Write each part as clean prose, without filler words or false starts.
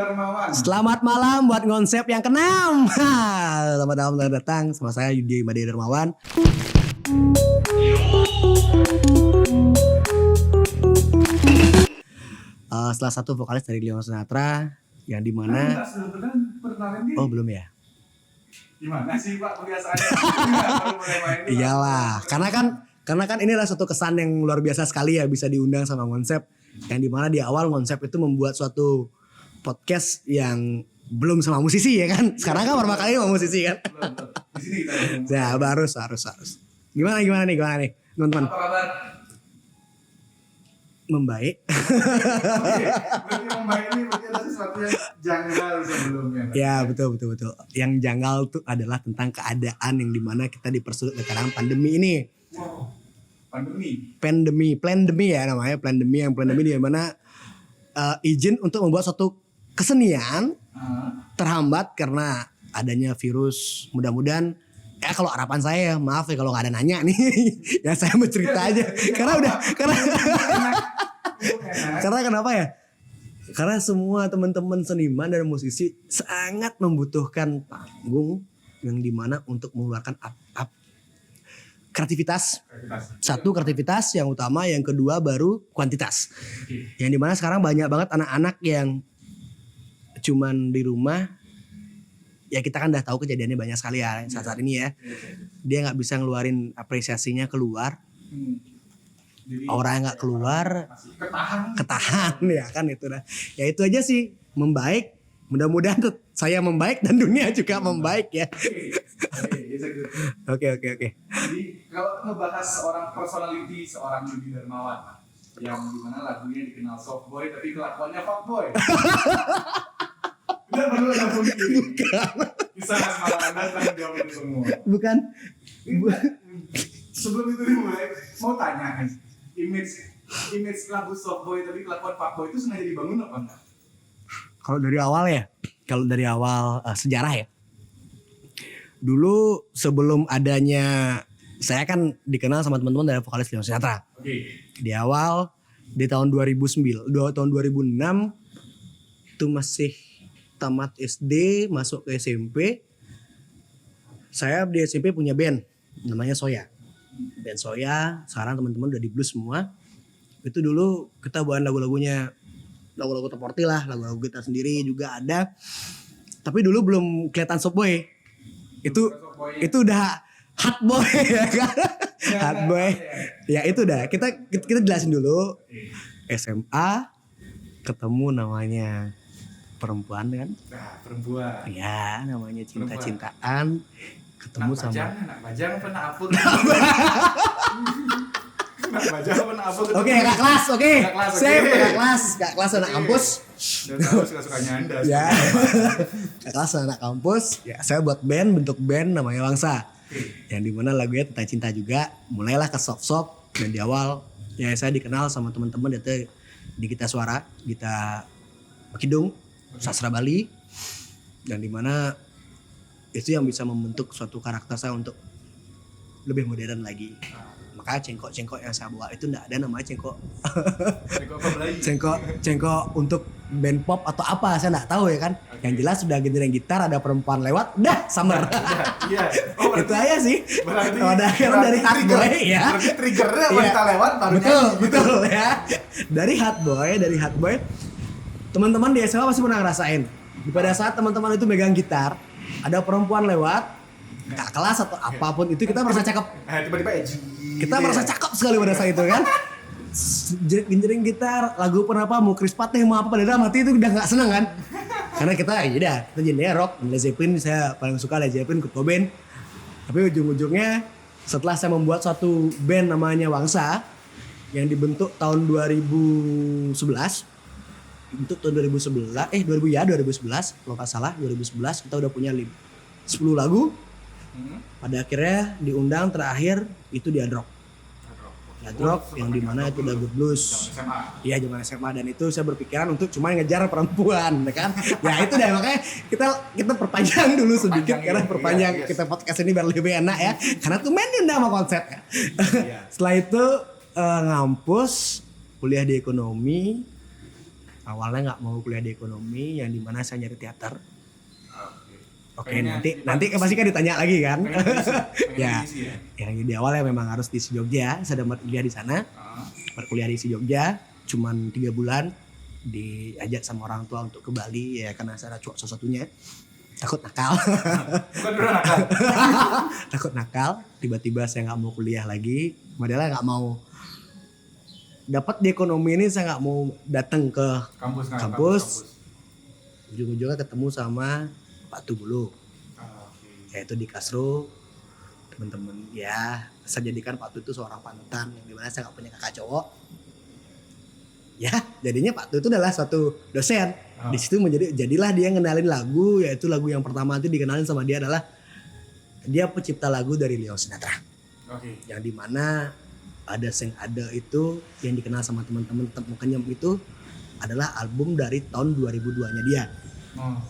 Darmawan. Selamat malam buat konsep yang keenam. Selamat datang sama saya Yudi Made Darmawan. Salah satu vokalis dari Lyon Sinatra yang dimana oh belum ya? Gimana sih Pak kebiasaannya? Iyalah, karena kan ini adalah suatu kesan yang luar biasa sekali ya bisa diundang sama konsep yang dimana di awal konsep itu membuat suatu podcast yang belum sama musisi ya kan. Sekarang kan pertama kali sama musisi kan. Di sini kita. Ya harus. Gimana nih teman-teman? Apa kabar? Membaik. Berarti membaik ini berarti ada sesuatu yang janggal sebelumnya. Ya betul. Yang janggal tuh adalah tentang keadaan yang dimana kita dipersulit sekarang pandemi ini. Wow. Pandemi ya namanya pandemi di mana izin untuk membuat suatu kesenian terhambat karena adanya virus. Mudah-mudahan ya kalau harapan saya maaf ya kalau nggak ada nanya nih ya saya bercerita aja karena kenapa ya? Karena semua teman-teman seniman dan musisi sangat membutuhkan panggung yang dimana untuk mengeluarkan kreativitas. Satu kreativitas yang utama, yang kedua baru kuantitas. Yang dimana sekarang banyak banget anak-anak yang cuman di rumah. Ya kita kan udah tahu kejadiannya banyak sekali ya saat ini ya. Dia nggak bisa ngeluarin apresiasinya keluar. Jadi, orang yang nggak keluar ketahan ya kan itu dah. Ya itu aja sih, membaik. Mudah-mudahan saya membaik dan dunia juga membaik ya. Oke. Jadi kalau ngebahas seorang personality seorang Yudi Darmawan yang dimana lagunya dikenal soft boy tapi kelakuannya fuck boy. Udah perlu lagu ini. Bukan. Bisa malah Anda tanggung jawab itu semua. Bukan. Sebelum itu dimulai mau tanya image lagu soft boy tapi kelakuan fuck boy itu sengaja dibangun apa enggak? Kalau dari awal sejarah ya. Dulu sebelum adanya, saya kan dikenal sama teman-teman dari vokalis Lyon Sinatra. Oke. Di awal di tahun 2006 itu masih tamat SD masuk ke SMP. Saya di SMP punya band namanya Soya. Band Soya, sekarang teman-teman udah di blues semua. Itu dulu kita bawain lagu-lagunya, lagu-lagu terporti lah, lagu-lagu kita sendiri juga ada. Tapi dulu belum kelihatan soft boy. Itu udah hot boy ya kan. Hot boy. Ya itu dah. Kita jelasin dulu. SMA ketemu namanya perempuan kan. Nah, perempuan. Ya, namanya cinta-cintaan. Ketemu Nak sama Nak Bajang apa Nak Apur? Nak Bajang apa Nak Apur? Oke, Kak kelas, oke. Sip, Kak kelas anak kampus. Dan tahu suka-sukanya Anda. Ya. Kak kelas anak kampus. Ya, saya buat bentuk band namanya Wangsa. Yang dimana lagunya tentang cinta juga. Mulailah ke soft dan di awal ya saya dikenal sama teman-teman di Gita Suara, Gita Kidung, Sastra Bali. Dan dimana itu yang bisa membentuk suatu karakter saya untuk lebih modern lagi. Makanya cengkok yang saya bawa itu enggak ada namanya cengkok. Cengkok untuk band pop atau apa saya enggak tahu ya kan. Okay. Yang jelas sudah gendering gitar, ada perempuan lewat, dah summer. Iya. Oh, itu aja sih. Berarti dari hot boy ya. Berarti triggernya wanita lewat baru betul ya. Dari hot boy. Teman-teman di SMA pasti pernah ngerasain. Pada saat teman-teman itu megang gitar, ada perempuan lewat, Kak kelas atau apapun itu kita merasa cakep. Tiba-tiba edgy. Kita merasa cakep sekali pada saat itu kan. Genjering gitar, lagu apa mau Chris Pateh mau apa pada mati itu udah nggak seneng kan. Karena kita genre rock, Led Zeppelin saya paling suka Led Zeppelin, Kurt Cobain. Tapi ujung-ujungnya setelah saya membuat suatu band namanya Wangsa yang dibentuk tahun 2011. Untuk tahun 2011 kalau nggak salah 2011 kita udah punya 10 lagu. Pada akhirnya diundang terakhir itu di Hard Rock yang dimana itu lagu blues. Iya zaman SMA dan itu saya berpikiran untuk cuma ngejar perempuan, kan? Ya itu deh makanya kita perpanjang dulu sedikit karena kita podcast ini biar lebih enak ya. Karena tuh main diundang sama konsep ya. Setelah itu ngampus kuliah di ekonomi. Awalnya nggak mau kuliah di ekonomi, yang dimana saya nyari teater. Oke, Pengennya nanti pasti kan ditanya lagi kan. Ya, ya. yang di awalnya memang harus di Jogja. Saya dapat kuliah di sana. Berkuliah di Jogja, cuman 3 bulan. Diajak sama orang tua untuk ke Bali ya karena saya cowok satu-satunya. Takut nakal. Bukan beneran nakal. Takut nakal. Tiba-tiba saya nggak mau kuliah lagi. Padahal nggak mau dapat di ekonomi ini, saya nggak mau datang ke kampus. Ujung-ujungnya ketemu sama Pak Tugulu, yaitu di Kasro. Teman-teman ya, saya jadikan Pak Tu itu seorang panutan yang dimana saya nggak punya kakak cowok. Ya, jadinya Pak Tu itu adalah suatu dosen. Di situ jadilah dia ngenalin lagu, yaitu lagu yang pertama itu dikenalin sama dia adalah dia pencipta lagu dari Leo Sinatra. Yang dimana ada Seng Ada itu yang dikenal sama teman-teman Kenyam itu adalah album dari tahun 2002-nya dia.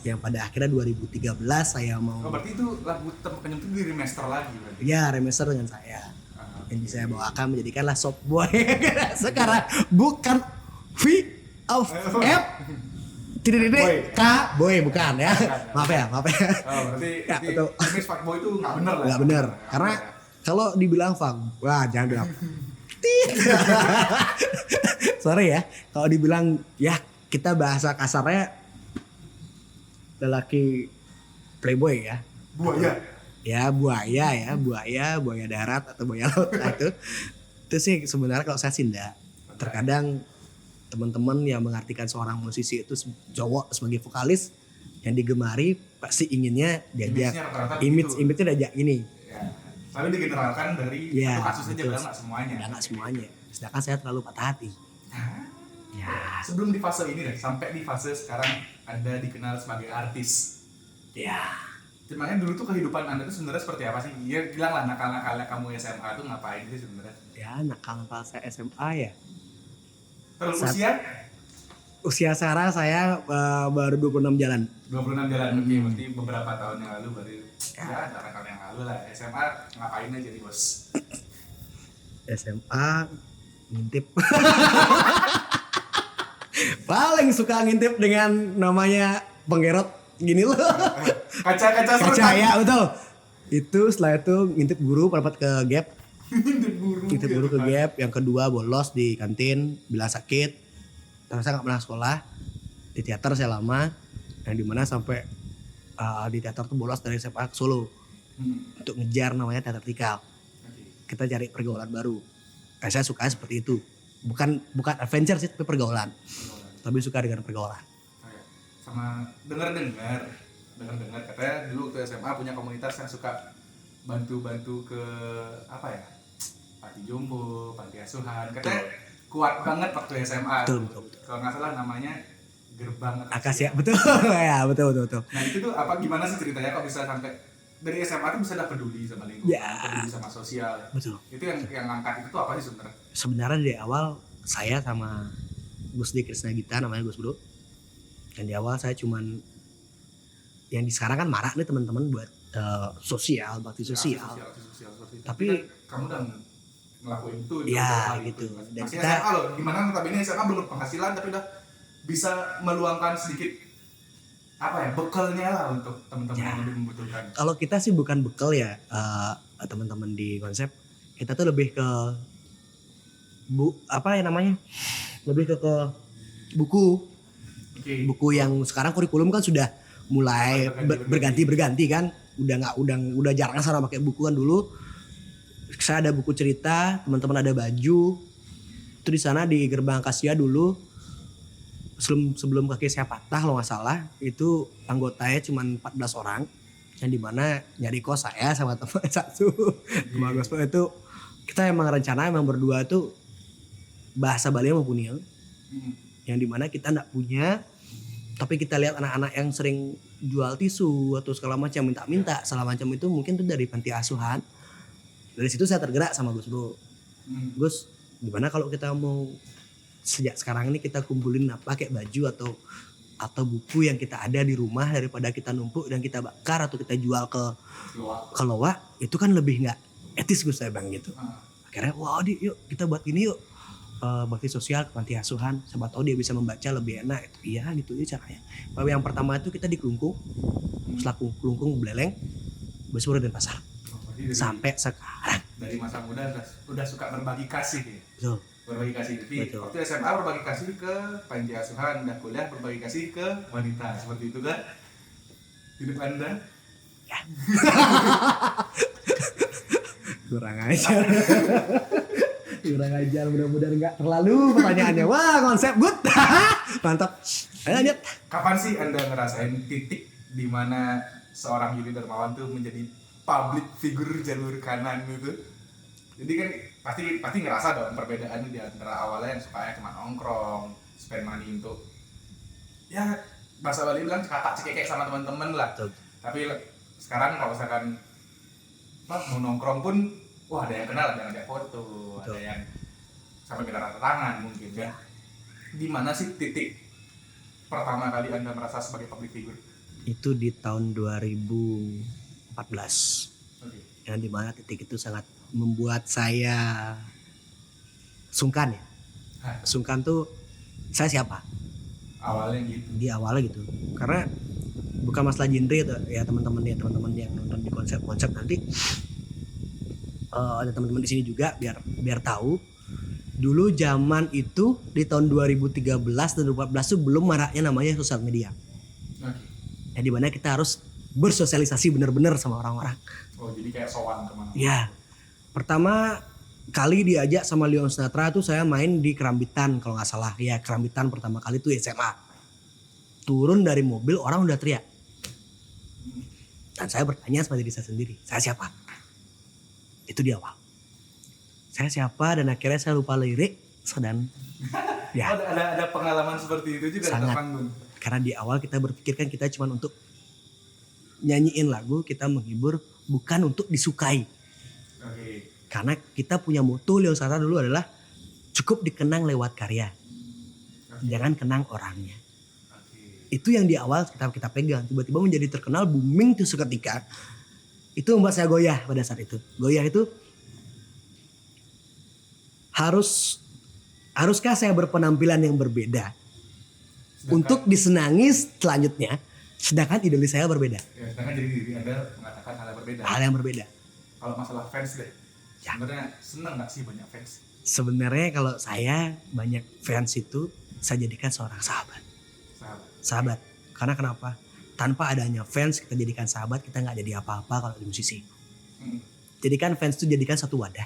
Yang pada akhirnya 2013 saya mau. Berarti itu lagu Tembok Kenyam itu di remaster lagi berarti? Ya, remaster dengan saya. Yang saya bawakan menjadikanlah Soft Boy. Sekarang bukan V of F. Tidak K Boy bukan ya. Maaf ya. Berarti image fuck boy itu nggak bener lah. Nggak bener. Karena kalau dibilang fuck, wah jangan bilang. Sorry ya, kalau dibilang ya kita bahasa kasarnya lelaki playboy ya. Buaya. Ya buaya darat atau buaya laut. Nah, itu sih sebenarnya kalau saya sih enggak. Terkadang teman-teman yang mengartikan seorang musisi itu cowok sebagai vokalis yang digemari pasti inginnya diajak image-nya diajak ini. Ya. Selalu digeneralkan dari satu kasus aja, padahal nggak semuanya. Nggak semuanya. Sedangkan saya terlalu patah hati. Ya. Sebelum di fase ini deh, sampai di fase sekarang Anda dikenal sebagai artis. Ya. Cuman dulu tuh kehidupan Anda tuh sebenarnya seperti apa sih? Ya bilang lah nakal-nakalnya kamu SMA tuh ngapain sih sebenarnya? Ya nakal-nakal saya SMA ya. Terus usia sekarang saya baru 26 jalan. 26 jalan, oke. Berarti beberapa tahun yang lalu baru ya tahun yang lalu lah. SMA ngapain aja nih bos? SMA ngintip. Paling suka ngintip dengan namanya penggerot gini loh. Kaca ya betul. Itu setelah itu ngintip guru dapat ke gap. Ngintip guru ke gap. Yang kedua bolos di kantin bilang sakit. Terus saya nggak pernah sekolah. Di teater saya lama. Yang dimana sampai di teater tuh bolos dari SMA ke Solo untuk ngejar namanya teater tikal. Kita cari pergaulan baru. Saya suka seperti itu. Bukan adventure sih tapi pergaulan. Tapi suka dengan pergaulan. Sama dengar katanya dulu waktu SMA punya komunitas yang suka bantu ke apa ya, panti jombo, panti asuhan. Katanya kuat banget waktu SMA. Betul. Kalau nggak salah namanya Gerbang Akasia. Betul. Ya, betul. Nah itu tuh apa gimana sih ceritanya kok bisa sampai dari SMA tuh bisa udah peduli sama lingkungan, peduli sama sosial. Betul. Itu yang ngangkat itu tuh apa sih sebenarnya? Sebenarnya dari awal saya sama Gus Di Krisna Gita namanya Gus Bro. Dan di awal saya cuman yang di sekarang kan marak nih teman-teman buat sosial, bakti sosial. Tapi kamu udah ngelakuin itu ya gitu. Dan masih kita SMA loh, gimana notabene SMA belum penghasilan tapi udah bisa meluangkan sedikit apa ya, bekalnya lah untuk teman-teman yang lebih membutuhkan. Kalau kita sih bukan bekal ya, teman-teman di konsep kita tuh lebih ke lebih ke buku. Buku yang sekarang kurikulum kan sudah mulai berganti kan, udah jarang sana pakai buku kan. Dulu saya ada buku cerita, teman-teman ada baju. Itu di sana di Gerbang Akasia dulu sebelum kaki saya patah kalau nggak salah, itu anggotanya cuma 14 orang, yang dimana nyari kos saya sama teman satu teman gospel itu. Kita emang berdua tuh bahasa Bali mau punya, yang dimana kita nggak punya, tapi kita lihat anak-anak yang sering jual tisu atau segala macam minta segala macam itu mungkin tuh dari panti asuhan. Dari situ saya tergerak sama Gus Bro. Gus, gimana kalau kita mau sejak sekarang ini kita kumpulin pakai baju atau buku yang kita ada di rumah daripada kita numpuk dan kita bakar atau kita jual ke loak, itu kan lebih nggak etis Gus, saya bilang gitu. Akhirnya yuk kita buat ini yuk. bakti sosial ke panti asuhan, siapa tahu dia bisa membaca lebih enak. Iya gitu aja caranya. Bahwa yang pertama itu kita di Kelungkung, setelah Kelungkung Beleleng, Besur dan Pasar. Berarti Sampai sekarang. dari masa muda udah suka berbagi kasih ya. Betul. Berbagi kasih. Jadi Betul. waktu SMA berbagi kasih ke panti asuhan, udah kuliah berbagi kasih ke wanita. Seperti itu kan? Hidup Anda? Kurang ajar. Kurang ajar, mudah-mudahan nggak terlalu pertanyaannya. Wah, konsep good. Mantap. Ayo lanjut. Kapan sih Anda ngerasain titik di mana seorang Yudi Darmawan tuh menjadi public figure jalur kanan gitu? Jadi kan pasti ngerasa dong perbedaan di antara awalnya yang sukanya cuma nongkrong, spend money untuk ya bahasa Bali bilang kata cekek sama teman-teman lah. Betul. Tapi sekarang kalau misalkan mau nongkrong pun wah ada yang kenal, ada yang ngajak foto, Betul. ada yang sampai minta tanda tangan mungkin ya. Di mana sih titik pertama kali Anda merasa sebagai public figure? Itu di tahun 2014. Oke. Yang dimana titik itu sangat membuat saya sungkan ya. Hah, Sungkan tuh saya siapa awalnya gitu. di awalnya gitu. Karena bukan masalah genre itu ya teman-teman yang nonton di konsep nanti ada teman-teman di sini juga biar tahu. Dulu zaman itu di tahun 2013 dan 2014 tuh belum maraknya namanya sosial media. Oke. Ya dimana kita harus bersosialisasi benar-benar sama orang-orang. Oh jadi kayak sowan kemana? Ya, pertama kali diajak sama Leon Sinatra tuh saya main di Kerambitan kalau nggak salah. Ya Kerambitan pertama kali tuh SMA. Turun dari mobil orang udah teriak. Dan saya bertanya sama diri saya sendiri, saya siapa? Itu di awal. Saya siapa dan akhirnya saya lupa lirik dan ya. Oh, ada pengalaman seperti itu juga Sangat. di panggung. Karena di awal kita berpikir kan kita cuma untuk nyanyiin lagu, kita menghibur bukan untuk disukai. Oke. Karena kita punya moto Leon Sinatra dulu adalah cukup dikenang lewat karya, jangan kenang orangnya. Oke. Itu yang di awal kita pegang. Tiba-tiba menjadi terkenal, booming tuh seketika. Itu membuat saya goyah pada saat itu. Goyah itu haruskah saya berpenampilan yang berbeda untuk disenangi selanjutnya, sedangkan idolis saya berbeda. Ya, sedangkan jadi diri Anda mengatakan hal yang berbeda. Hal yang berbeda. Kalau masalah fans deh, Ya. sebenarnya seneng nggak sih banyak fans? Sebenarnya kalau saya banyak fans itu saya jadikan seorang sahabat. Sahabat. Karena kenapa? Tanpa adanya fans kita jadikan sahabat, kita nggak jadi apa-apa kalau di musisi. Jadikan fans itu jadikan satu wadah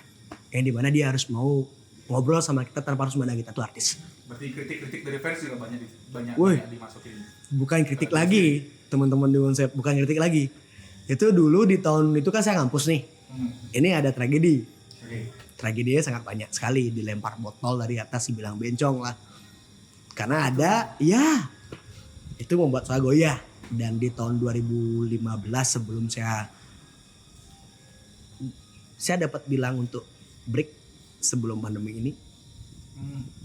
yang dimana dia harus mau ngobrol sama kita tanpa harus memandang kita tuh artis. Berarti kritik-kritik dari fans juga banyak Woi. dimasukin. Bukan kritik lagi, teman-teman di konsep, bukan kritik lagi. Itu dulu di tahun itu kan saya ngampus nih. Ini ada tragedi. Oke. Tragedinya sangat banyak sekali, dilempar botol dari atas dibilang bencong lah. Karena ada, ya itu membuat saya goyah. Dan di tahun 2015 sebelum saya dapat bilang untuk break sebelum pandemi ini,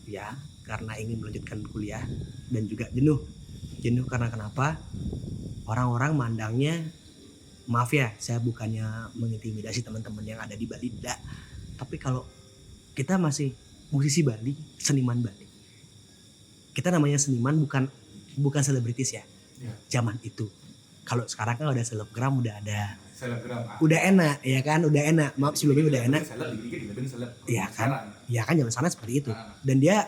ya karena ingin melanjutkan kuliah dan juga jenuh karena kenapa? Orang-orang mandangnya, maaf ya, saya bukannya mengintimidasi teman-teman yang ada di Bali, tidak. Tapi kalau kita masih musisi Bali, seniman Bali, kita namanya seniman, bukan selebritis ya. Zaman itu. Kalau sekarang kan udah selebgram, udah ada, Selebgram. udah enak ya kan, udah enak. Maaf sebelumnya udah enak. Seleb, dikit juga ben seleb. Iya kan? Sekarang. Ya kan zaman sana seperti itu. Ah. Dan dia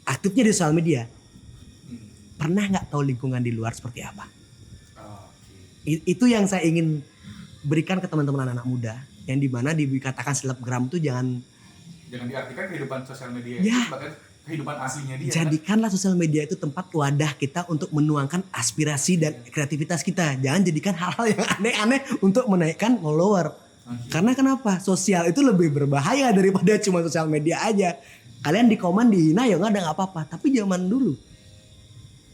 aktifnya di sosial media. Hmm. Pernah nggak tahu lingkungan di luar seperti apa? Oke. Itu yang saya ingin berikan ke teman-teman anak-anak muda. Yang dimana dikatakan selebgram itu jangan diartikan kehidupan sosial media Ya. itu, bahkan kehidupan aslinya dia. jadikanlah sosial media itu tempat wadah kita untuk menuangkan aspirasi dan kreativitas kita. Jangan jadikan hal-hal yang aneh-aneh untuk menaikkan follower. Karena kenapa? Sosial itu lebih berbahaya daripada cuma sosial media aja. Kalian di komen dihina ya nggak apa-apa. Tapi zaman dulu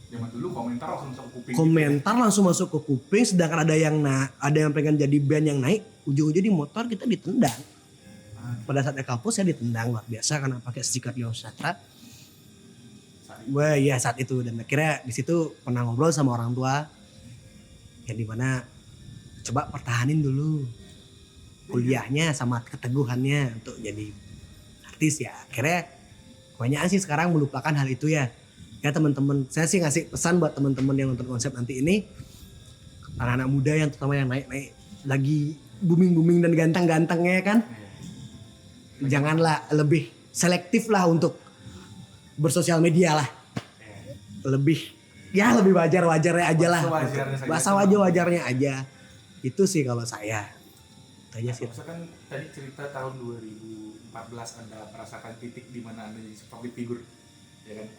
Zaman dulu komentar langsung masuk ke kuping. komentar langsung masuk ke kuping, sedangkan ada yang pengen jadi band yang naik, ujung-ujung di motor kita ditendang. Pada saat kampus saya ditendang luar biasa karena pakai stiker Leon Sinatra. Wah iya saat itu, dan akhirnya di situ pernah ngobrol sama orang tua yang dimana coba pertahanin dulu kuliahnya sama keteguhannya untuk jadi artis ya. Akhirnya Kebanyakan sih sekarang melupakan hal itu ya. Ya teman-teman, saya sih ngasih pesan buat teman-teman yang nonton konsep nanti ini, anak-anak muda yang terutama yang naik-naik lagi booming-booming dan ganteng-gantengnya kan, janganlah lebih selektif lah untuk bersosial media lah. Lebih wajar-wajarnya aja lah. Sewajarnya saja. Bahasa wajar-wajarnya aja. Itu sih kalau saya. Itu aja sih. Misalkan tadi cerita tahun 2014 Anda merasakan titik di mana Anda jadi public figure, ya kan?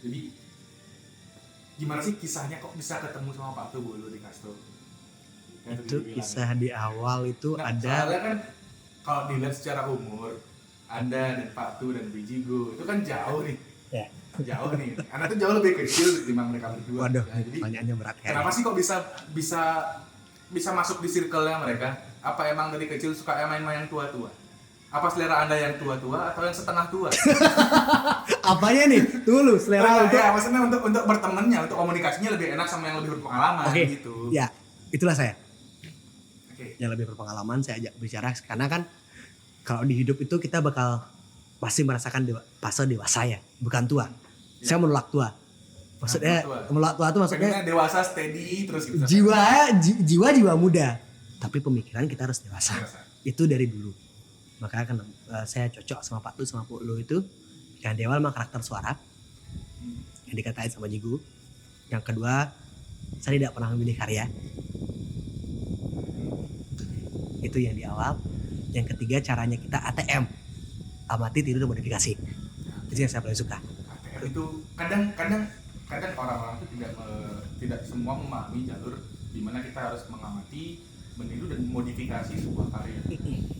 Jadi gimana sih kisahnya kok bisa ketemu sama Pak Tuh dulu di Kasto? Yang tadi Itu dibilang. kisah di awal itu Nah, ada. soalnya kan kalau dilihat secara umur, Anda dan Pak Tuh dan Bijigo itu kan jauh nih. Ya. Jauh nih. Anda tuh jauh lebih kecil dibanding mereka berdua. Waduh, Ya, jadi pertanyaannya berat ya. kenapa sih kok bisa masuk di circle-nya mereka? Apa emang dari kecil suka main-main yang tua-tua? Apa selera Anda yang tua-tua atau yang setengah tua? Apanya nih? Dulu selera untuk. Ya, maksudnya untuk bertemannya, untuk komunikasinya lebih enak sama yang lebih berpengalaman Oke. gitu. Ya, itulah saya. Oke. Yang lebih berpengalaman saya ajak bicara karena kan kalau di hidup itu kita bakal pasti merasakan fase dewasa ya, bukan tua. Saya menolak tua. Maksudnya menolak tua itu maksudnya Pengennya dewasa steady terus gitu. jiwa muda, tapi pemikiran kita harus dewasa. Dewasa. Itu dari dulu. Makanya kan saya cocok sama Pak Tu sama Puk Lu itu yang di awal mah karakter suara yang dikatain sama Jigu. Yang kedua, saya tidak pernah memilih karya. Itu yang di awal. Yang ketiga, caranya kita ATM, amati tiru dan modifikasi. Itu yang saya paling suka. ATM itu kadang orang-orang itu tidak semua memahami jalur di mana kita harus mengamati, meniru dan modifikasi sebuah karya.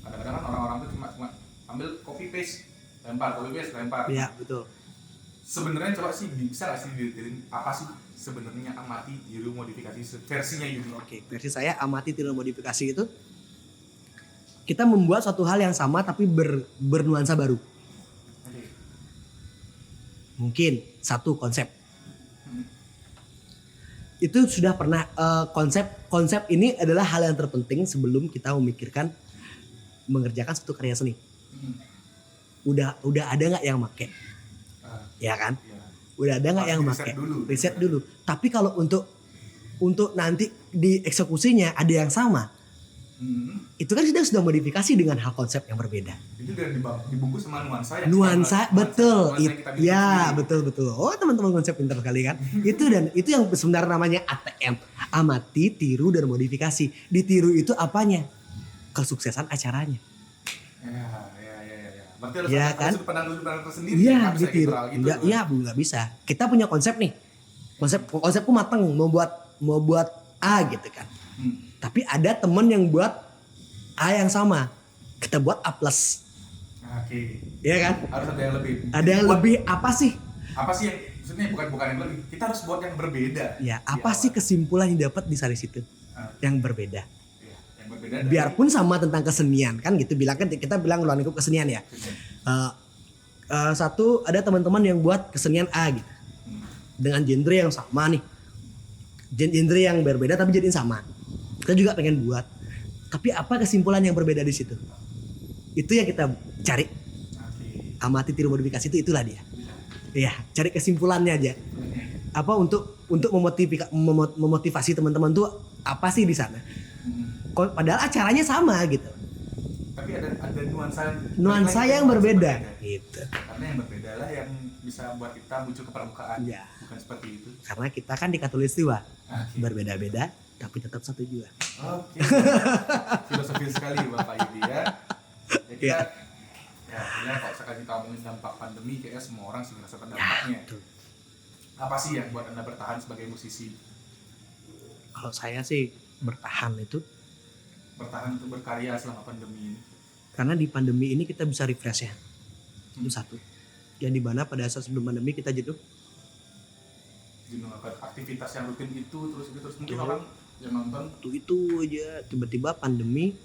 Kadang-kadang kan orang-orang itu cuma ambil copy paste, lempar. Iya, betul. Sebenarnya coba sih bisa nggak sih didetailin apa sih sebenarnya amati, tiru, modifikasi versinya Yudi? Oke, versi saya amati tiru dan modifikasi itu kita membuat suatu hal yang sama tapi bernuansa baru. Oke. Mungkin satu konsep. Itu sudah pernah konsep ini adalah hal yang terpenting sebelum kita memikirkan mengerjakan suatu karya seni. Udah ada nggak yang make? Ya kan? Ya. Udah ada nggak yang Riset make? dulu. Riset dulu. Tapi kalau untuk nanti di eksekusinya ada yang sama, itu kan sudah modifikasi dengan hal konsep yang berbeda. Itu dan dibungkus sama nuansa yang Nuansa betul. nuansa yang kita miliki Ya, sendiri. betul. Oh, teman-teman konsep pintar sekali kan. Itu yang sebenarnya namanya ATM. Amati, tiru dan modifikasi. Ditiru itu apanya? Kesuksesan acaranya. Ya. Berarti harus Ya, ada kan? sudut pandang tersendiri. Iya, nggak bisa ditiru. literal gitu. Enggak bisa. Kita punya konsep nih. Konsepku mateng mau buat A gitu kan. Tapi ada temen yang buat A yang sama. Kita buat A+. Oke. Iya kan? Harus ada yang lebih. Ada yang Buat- lebih apa sih? Apa sih yang maksudnya bukan yang lebih. Kita harus buat yang berbeda. Ya, di apa awal. sih kesimpulan yang dapat di situ? Ah. Yang berbeda. Iya, yang berbeda. dari- Biarpun sama tentang kesenian kan gitu, kita bilang ruang lingkup kesenian ya. Satu ada teman-teman yang buat kesenian A gitu dengan genre yang sama nih, genre yang berbeda tapi jadiin sama. Kita juga pengen buat, tapi apa kesimpulan yang berbeda di situ? Itu yang kita cari. Oke. Amati tiru modifikasi itulah dia. Iya, cari kesimpulannya aja. Apa untuk memotivasi teman-teman tuh apa sih di sana? Padahal acaranya sama gitu. Tapi ada Nuansa yang berbeda gitu. Karena yang berbeda lah yang bisa buat kita muncul ke permukaan. Ya. Bukan seperti itu. Karena kita kan di Katulistiwa Oke. berbeda-beda tapi tetap satu juga. Oke. Filosofi sekali Bapak Yudi ya. Ya kita, ya kalau sekali kita ngomongin dampak pandemi kayaknya semua orang sih merasakan dampaknya. Betul. Apa sih yang buat Anda bertahan sebagai musisi? Kalau saya sih bertahan itu Bertahan untuk berkarya selama pandemi ini. karena di pandemi ini kita bisa refresh ya. Itu satu. Yang dimana pada saat sebelum pandemi kita jenuh. Jenuh akan aktivitas yang rutin itu terus mungkin Betul. orang yang nonton Itu aja tiba-tiba pandemi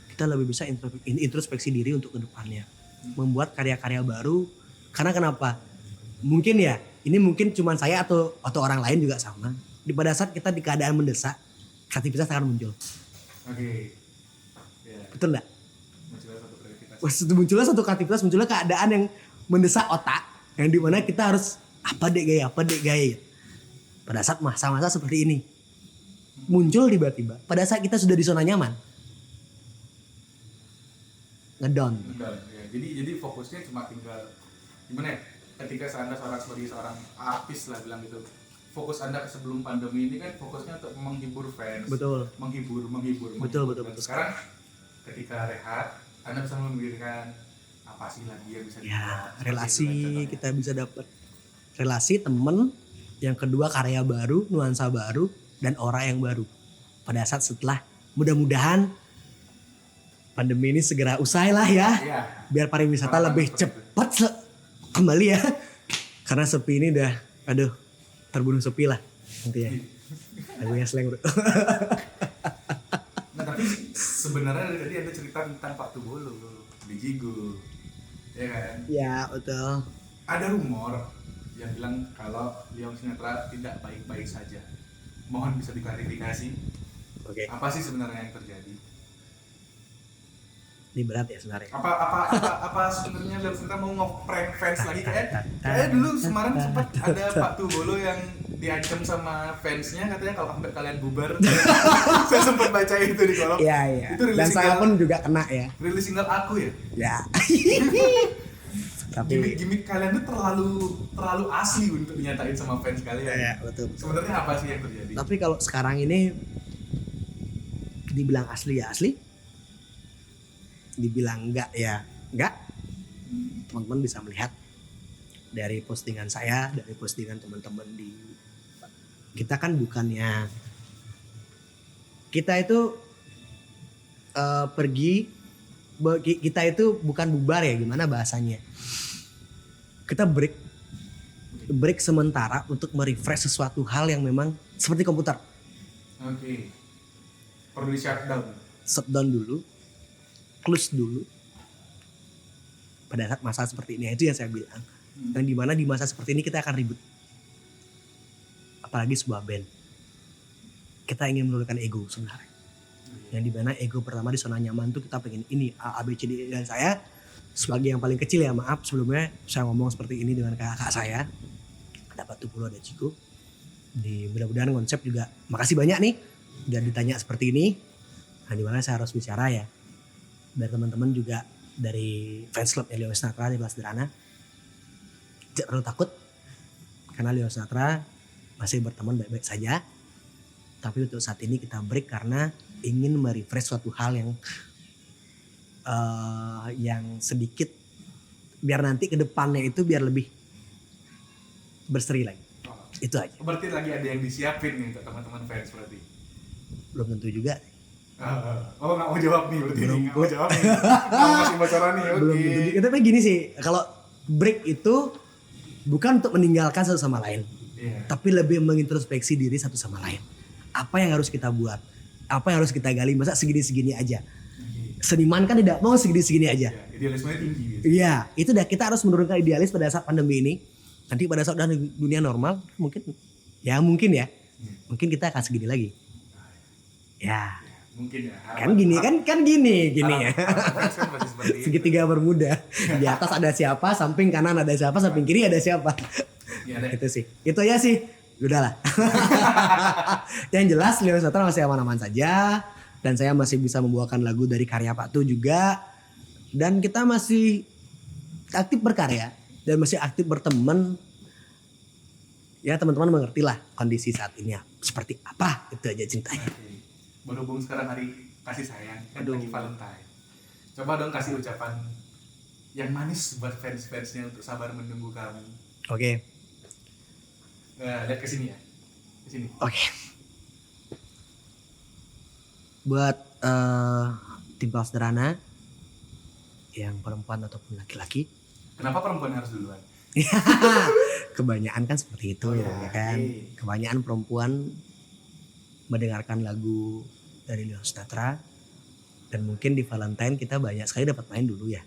kita lebih bisa introspeksi diri untuk kedepannya. Membuat karya-karya baru. Karena kenapa? Mungkin ya, ini mungkin cuma saya atau orang lain juga sama. Pada saat kita di keadaan mendesak, kreativitas akan muncul. Oke. Ya, Betul nggak? munculnya satu kreativitas. Munculnya satu kreativitas, munculnya keadaan yang mendesak otak yang dimana kita harus apa dek gaya. Pada saat masa-masa seperti ini muncul tiba-tiba pada saat kita sudah di zona nyaman ngedown. Enggak, ya. Jadi fokusnya cuma tinggal gimana ya? Ketika Anda sebagai seorang artis lah bilang gitu, fokus Anda sebelum pandemi ini kan fokusnya untuk menghibur fans, Betul. menghibur. Betul. Dan sekarang ketika rehat, Anda bisa memikirkan apa sih lagi yang bisa Ya, dibuat, relasi seperti itu kan kita bisa dapat relasi temen, yang kedua karya baru, nuansa baru, dan aura yang baru. Pada saat setelah mudah-mudahan pandemi ini segera usai lah ya, Iya. biar pariwisata Harapan lebih seperti cepat kembali ya. Karena sepi ini udah, aduh, terbunuh sepi lah nanti ya. Lagunya slang bro. Nah tapi sebenarnya tadi Anda cerita tentang Pak Tubolo di Jigo, ya kan? Ya betul. Ada rumor yang bilang kalau Leon Sinatra tidak baik-baik saja. Mohon bisa diklarifikasi. Oke, Apa sih sebenarnya yang terjadi? ini berat ya sebenarnya. Apa sebenarnya Leon Sinatra mau nge-prank fans lagi kayak dulu kemarin sempat ada Pak Tubolo yang diancam sama fansnya katanya kalau sampai kalian bubar. Saya sempat baca itu di kolom. Iya. Itu rilis Dan saya single- pun juga kena ya. Rilis single aku ya. Ya. Tapi Gimik kalian tuh terlalu asli untuk dinyatain sama fans kalian. ya betul. Sebenarnya apa sih yang terjadi? Tapi kalau sekarang ini dibilang asli ya asli, dibilang enggak ya enggak. Teman-teman bisa melihat dari postingan saya, dari postingan teman-teman di kita kan bukannya kita itu kita itu bukan bubar ya, gimana bahasanya? Kita break sementara untuk merefresh sesuatu hal yang memang seperti komputer. Oke. Perlu di shutdown. Shutdown dulu, close dulu. Pada saat masa seperti ini, itu yang saya bilang. Yang dimana di masa seperti ini kita akan ribut. Apalagi sebuah band. Kita ingin menurunkan ego sebenarnya. Yang dimana ego pertama di zona nyaman tuh kita pengen ini A, B, C, D, dan saya sebagai yang paling kecil ya maaf sebelumnya saya ngomong seperti ini dengan kakak saya. Ada Pak Tubolo, ada Ciko. Mudah-mudahan konsep juga makasih banyak nih udah ditanya seperti ini. Nah dimana saya harus bicara ya. Biar teman-teman juga dari fans club Leon Sinatra di Kelas Sederhana tidak perlu takut karena Leon Sinatra masih berteman baik-baik saja. Tapi untuk saat ini kita break karena ingin merefresh suatu hal yang sedikit biar nanti ke depannya itu biar lebih berseri lagi. Oh. Itu aja. Berarti lagi ada yang disiapin nih untuk teman-teman fans berarti. Belum tentu juga. Oh nggak mau jawab nih berarti Belum. nggak mau jawab nih. Nggak mau kasih bocoran nih. Oke. Belum tentu juga. Tapi gini sih, kalau break itu bukan untuk meninggalkan satu sama lain, Iya. tapi lebih mengintrospeksi diri satu sama lain. Apa yang harus kita buat? Apa yang harus kita gali? Masa segini-segini aja? Oke. Seniman kan tidak mau segini-segini aja. Ya, idealismenya tinggi gitu. Iya, itu dah kita harus menurunkan idealis pada saat pandemi ini. Nanti pada saat udah dunia normal mungkin ya. Mungkin kita akan segini lagi. Ya, Mungkin ya. kan gini ya. Fans kan pasti seperti itu. Segitiga bermuda. Di atas ada siapa, samping kanan ada siapa, samping kiri ada siapa. Ya, deh. Itu sih. Itu aja sih. Udahlah. Yang jelas Leon Sinatra masih aman-aman saja dan saya masih bisa membawakan lagu dari karya Pak Tu juga. Dan kita masih aktif berkarya dan masih aktif berteman. Ya teman-teman mengerti lah kondisi saat ini ya. Seperti apa itu aja ceritanya. Oke. Berhubung sekarang hari kasih sayang, kan Aduh. lagi Valentine. Coba dong kasih ucapan yang manis buat fans-fansnya untuk sabar menunggu kamu. Oke. Lihat ke sini ya. Ke sini. Oke. Buat tim Kelas Sederhana yang perempuan ataupun laki-laki, Kenapa perempuan harus duluan? kebanyakan kan seperti itu ya, Ya, kan. oke. Kebanyakan perempuan mendengarkan lagu dari Leon Sinatra dan mungkin di Valentine kita banyak sekali dapat main dulu ya,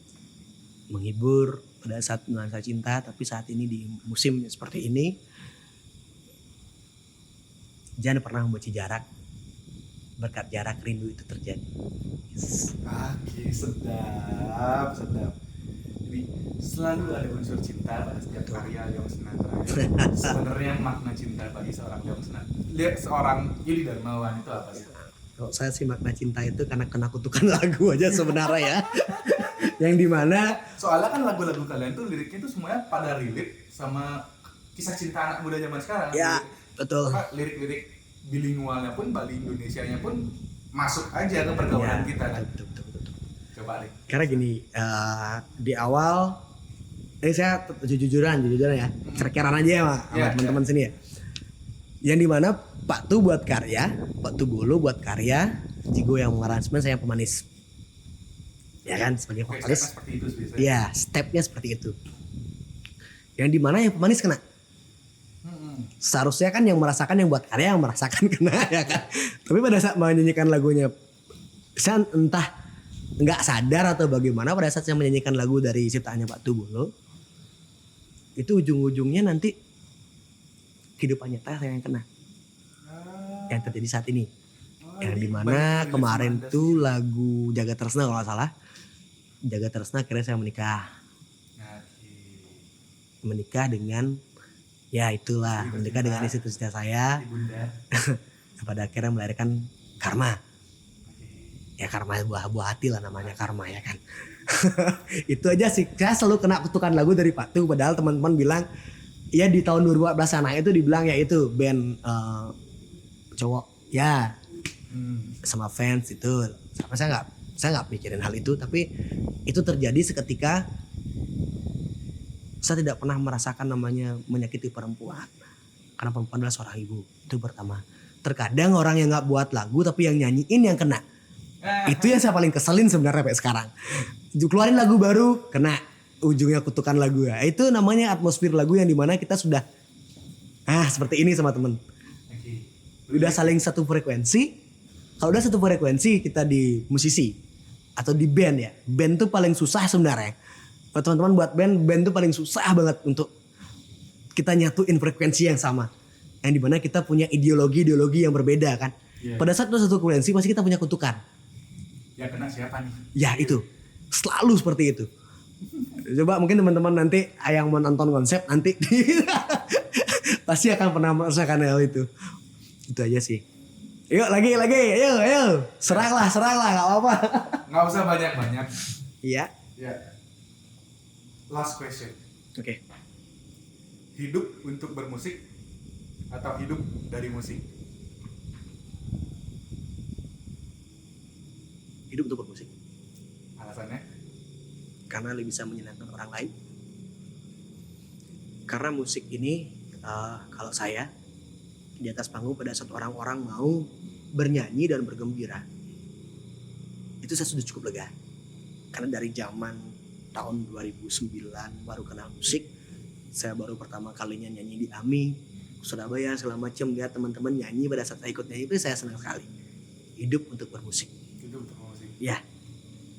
menghibur pada saat nuansa cinta. Tapi saat ini di musim seperti ini jangan pernah membenci jarak. Berkat jarak rindu itu terjadi. Yes. Oke, sedap. Jadi Selalu ada unsur cinta pada setiap karya Leong Sinatra. Sebenarnya makna cinta bagi seorang Leong Sinatra, lihat seorang Yudi Darmawan itu apa sih? Kalau saya sih makna cinta itu karena kena kutukan lagu aja sebenarnya ya. Yang dimana Soalnya kan lagu-lagu kalian tuh liriknya tuh semuanya pada relate sama kisah cinta anak muda zaman sekarang. ya betul. Lirik-lirik bilingualnya pun, Bali Indonesianya pun masuk aja ke pergaulan Ya, kita kan. betul. Coba Rik. Karena gini, di awal ini saya jujuran ya, kerekeran aja ya sama Ya, teman-teman sini ya. Yang dimana Pak Tu buat karya, Pak Tu Bolo buat karya, Jigo yang mengaransemen, saya yang pemanis. Ya kan, sebagai Oke, vokalis. seperti itu biasanya. Iya, stepnya seperti itu. Yang dimana yang pemanis kena. Seharusnya kan yang merasakan, yang buat karya yang merasakan kena ya kan. Tapi pada saat menyanyikan lagunya, saya entah nggak sadar atau bagaimana, pada saat saya menyanyikan lagu dari ciptaannya Pak Tu Bolo, itu ujung-ujungnya nanti kehidupan nyata saya yang kena. Yang terjadi saat ini. Yang dimana kemarin tuh lagu Jaga Tresna kalau nggak salah. Jaga Tresna akhirnya saya menikah. Menikah dengan, ya itulah, menikah dengan istri tercinta saya. Ibunda. Pada akhirnya melahirkan Karma. Ya Karma, buah hati lah namanya Karma ya kan. Itu aja sih, saya selalu kena kutukan lagu dari Pak Tu. Padahal teman-teman bilang, ya di tahun 2014 sana itu dibilang ya itu band cowok ya sama fans itu. Sama saya nggak mikirin hal itu, tapi itu terjadi seketika saya tidak pernah merasakan namanya menyakiti perempuan, karena perempuan adalah seorang ibu. Itu pertama. Terkadang orang yang nggak buat lagu tapi yang nyanyiin yang kena. Itu yang saya paling keselin sebenarnya sampai sekarang. Keluarin lagu baru kena, ujungnya kutukan lagu ya. Itu namanya atmosfer lagu yang dimana kita sudah seperti ini sama temen. Udah saling satu frekuensi. Kalau udah satu frekuensi kita di musisi atau di band ya. Band tuh paling susah sebenarnya. Kalau teman-teman buat band tuh paling susah banget untuk kita nyatuin frekuensi yang sama. Yang dimana kita punya ideologi yang berbeda kan. Yeah. Pada saat itu satu frekuensi pasti kita punya kutukan. Ya kena siapa nih? Ya itu. Selalu seperti itu. Coba mungkin teman-teman nanti yang menonton konsep nanti pasti akan pernah merasakan hal itu. Itu aja sih. Yuk lagi, ayo. Seranglah, gak apa-apa. Nggak usah banyak-banyak. Iya. Ya. Last question. Oke. Hidup untuk bermusik atau hidup dari musik? Hidup untuk bermusik. Alasannya? Karena lebih bisa menyenangkan orang lain. Karena musik ini kalau saya di atas panggung pada saat orang-orang mau bernyanyi dan bergembira, itu saya sudah cukup lega. Karena dari zaman tahun 2009 baru kenal musik, saya baru pertama kalinya nyanyi di AMI, Surabaya segala macam, lihat teman-teman nyanyi, pada saat saya ikut nyanyi itu saya senang sekali. Hidup untuk bermusik. Hidup untuk musik. Ya,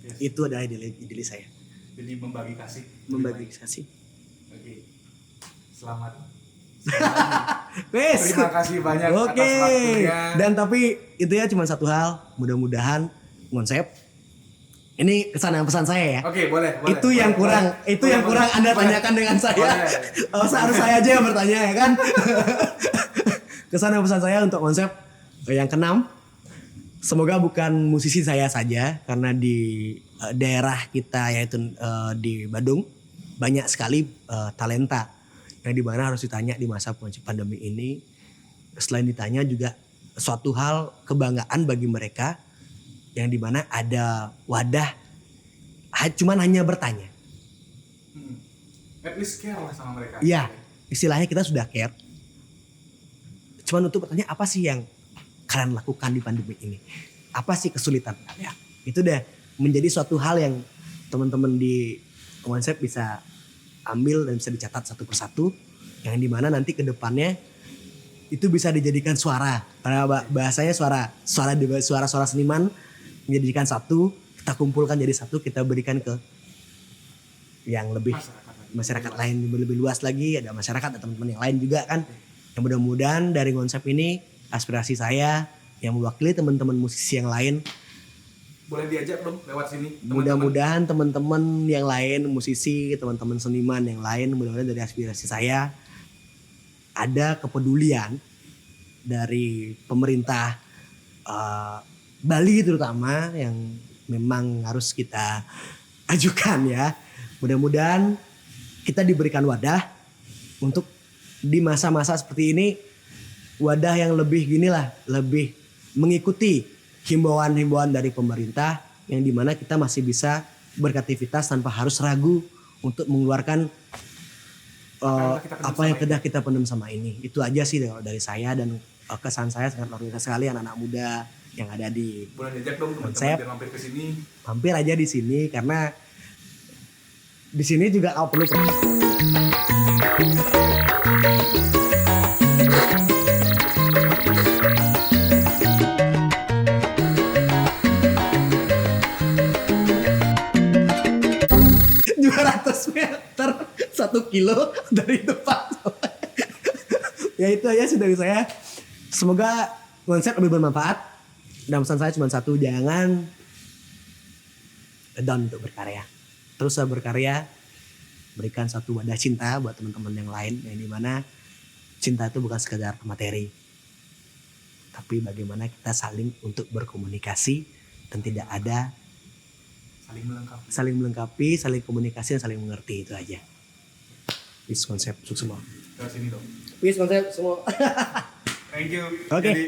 Yes. itu adalah ide saya. Jadi membagi kasih. Membagi kasih. Oke. Selamat. Wes. Terima kasih banyak Oke. atas waktunya. Dan tapi itu ya cuma satu hal, mudah-mudahan konsep ini kesan dan pesan saya ya. Oke, boleh. Itu yang kurang Anda tanyakan dengan saya. Harus saya aja yang bertanya ya kan. Kesan dan pesan saya untuk konsep yang keenam, semoga bukan musisi saya saja, karena di daerah kita yaitu di Badung banyak sekali talenta yang dimana harus ditanya di masa pandemi ini. Selain ditanya juga suatu hal kebanggaan bagi mereka yang dimana ada wadah cuman hanya bertanya. At least care lah sama mereka. Iya, istilahnya kita sudah care. Cuman untuk bertanya apa sih yang kalian lakukan di pandemi ini? Apa sih kesulitan kalian? Itu udah menjadi suatu hal yang teman-teman di konsep bisa ambil dan bisa dicatat satu persatu, yang dimana nanti ke depannya itu bisa dijadikan suara. Karena bahasanya suara seniman menjadikan satu, kita kumpulkan jadi satu, kita berikan ke yang lebih masyarakat lain lebih luas lagi, ada masyarakat, ada teman-teman yang lain juga kan. Yang mudah-mudahan dari konsep ini aspirasi saya yang mewakili teman-teman musisi yang lain boleh diajak dong lewat sini. Mudah-mudahan teman-teman yang lain, musisi, teman-teman seniman yang lain, mudah-mudahan dari aspirasi saya ada kepedulian dari pemerintah Bali terutama yang memang harus kita ajukan ya. Mudah-mudahan kita diberikan wadah untuk di masa-masa seperti ini, wadah yang lebih ginilah, lebih mengikuti himbauan-himbauan dari pemerintah yang dimana kita masih bisa berkreativitas tanpa harus ragu untuk mengeluarkan apa yang sudah kita pendam sama ini. Itu aja sih dari saya, dan kesan saya sangat luar biasa sekali anak-anak muda yang ada di boleh diajak dong konsep. teman-teman mampir ke sini. Mampir aja di sini karena di sini juga perlu meter 1 kilo dari depan. Ya itu aja sih dari saya. Semoga konsep lebih bermanfaat. Dan pesan saya cuma satu, jangan down untuk berkarya. Terus berkarya, berikan satu wadah cinta buat teman-teman yang lain, yang dimana cinta itu bukan sekedar materi, tapi bagaimana kita saling untuk berkomunikasi dan tidak ada saling melengkapi, saling komunikasi dan saling mengerti. Itu aja. Peace konsep sukses semua. Ke sini dong. Peace konsep semua. Thank you. Oke. Jadi